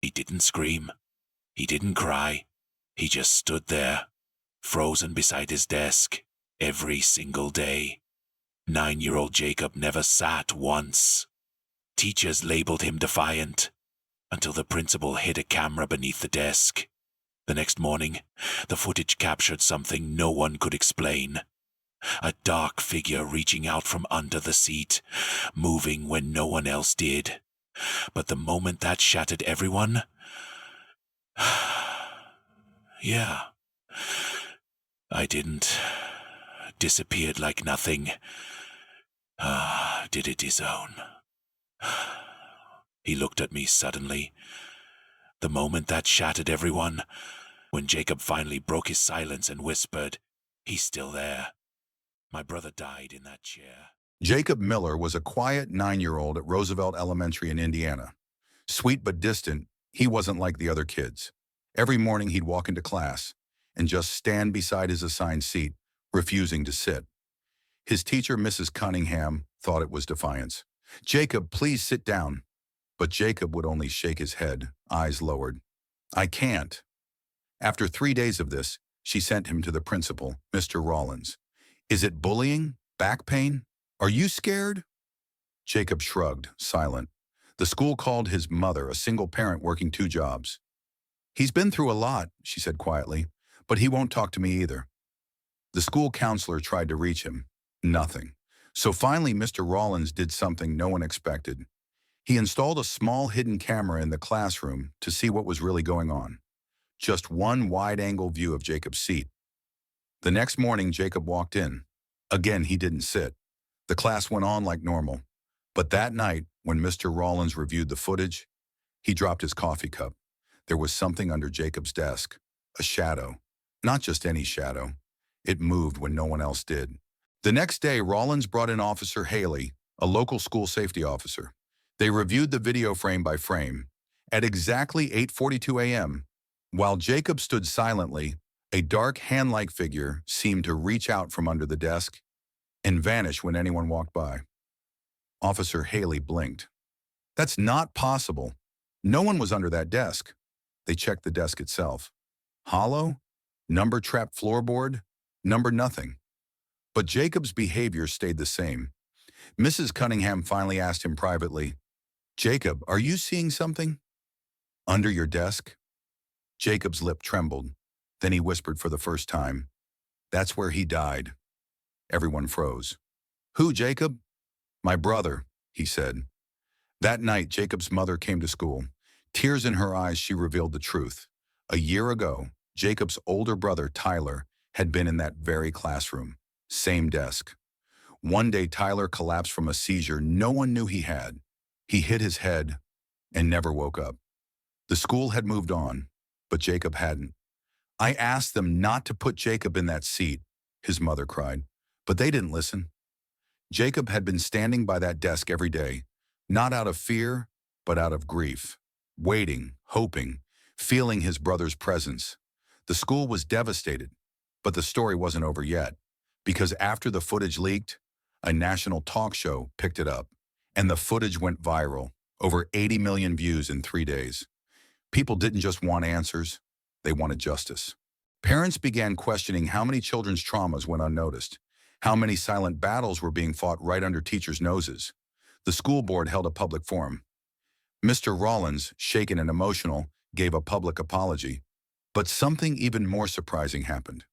He didn't scream. He didn't cry. He just stood there, frozen beside his desk, every single day. 9-year-old Jacob never sat once. Teachers labeled him defiant, until the principal hid a camera beneath the desk. The next morning, the footage captured something no one could explain. A dark figure reaching out from under the seat, moving when no one else did. But the moment that shattered everyone... yeah, I didn't. Disappeared like nothing. Did it his own. He looked at me suddenly. The moment that shattered everyone, when Jacob finally broke his silence and whispered, "He's still there." My brother died in that chair. Jacob Miller was a quiet 9-year-old at Roosevelt Elementary in Indiana. Sweet but distant, he wasn't like the other kids. Every morning he'd walk into class and just stand beside his assigned seat, refusing to sit. His teacher, Mrs. Cunningham, thought it was defiance. "Jacob, please sit down." But Jacob would only shake his head, eyes lowered. "I can't." After 3 days of this, she sent him to the principal, Mr. Rollins. "Is it bullying? Back pain? Are you scared?" Jacob shrugged, silent. The school called his mother, a single parent working 2 jobs. "He's been through a lot," she said quietly, "but he won't talk to me either." The school counselor tried to reach him. Nothing. So finally, Mr. Rollins did something no one expected. He installed a small hidden camera in the classroom to see what was really going on. Just one wide-angle view of Jacob's seat. The next morning, Jacob walked in. Again, he didn't sit. The class went on like normal. But that night, when Mr. Rollins reviewed the footage, he dropped his coffee cup. There was something under Jacob's desk. A shadow. Not just any shadow. It moved when no one else did. The next day, Rollins brought in Officer Haley, a local school safety officer. They reviewed the video frame by frame. At exactly 8:42 a.m., while Jacob stood silently, a dark hand-like figure seemed to reach out from under the desk and vanish when anyone walked by. Officer Haley blinked. "That's not possible. No one was under that desk." They checked the desk itself. Hollow? Number-trapped floorboard? Number nothing. But Jacob's behavior stayed the same. Mrs. Cunningham finally asked him privately, "Jacob, are you seeing something under your desk?" Jacob's lip trembled. Then he whispered for the first time, "That's where he died." Everyone froze. "Who, Jacob?" "My brother," he said. That night, Jacob's mother came to school. Tears in her eyes, she revealed the truth. A year ago, Jacob's older brother, Tyler, had been in that very classroom. Same desk. One day, Tyler collapsed from a seizure no one knew he had. He hit his head and never woke up. The school had moved on, but Jacob hadn't. "I asked them not to put Jacob in that seat," his mother cried, "but they didn't listen." Jacob had been standing by that desk every day, not out of fear, but out of grief, waiting, hoping, feeling his brother's presence. The school was devastated, but the story wasn't over yet, because after the footage leaked, a national talk show picked it up, and the footage went viral, over 80 million views in 3 days. People didn't just want answers, they wanted justice. Parents began questioning how many children's traumas went unnoticed, how many silent battles were being fought right under teachers' noses. The school board held a public forum. Mr. Rollins, shaken and emotional, gave a public apology. But something even more surprising happened.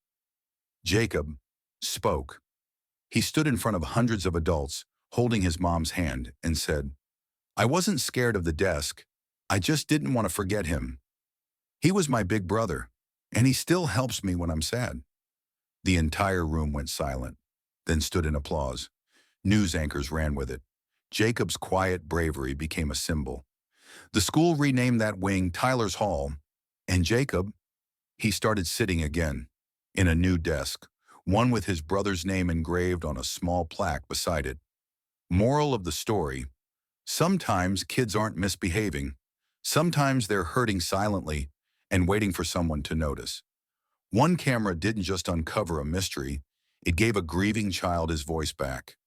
Jacob spoke. He stood in front of hundreds of adults, holding his mom's hand, and said, "I wasn't scared of the desk. I just didn't want to forget him. He was my big brother, and he still helps me when I'm sad." The entire room went silent, then stood in applause. News anchors ran with it. Jacob's quiet bravery became a symbol. The school renamed that wing Tyler's Hall, and Jacob, he started sitting again, in a new desk, one with his brother's name engraved on a small plaque beside it. Moral of the story: sometimes kids aren't misbehaving. Sometimes they're hurting silently and waiting for someone to notice. One camera didn't just uncover a mystery, it gave a grieving child his voice back.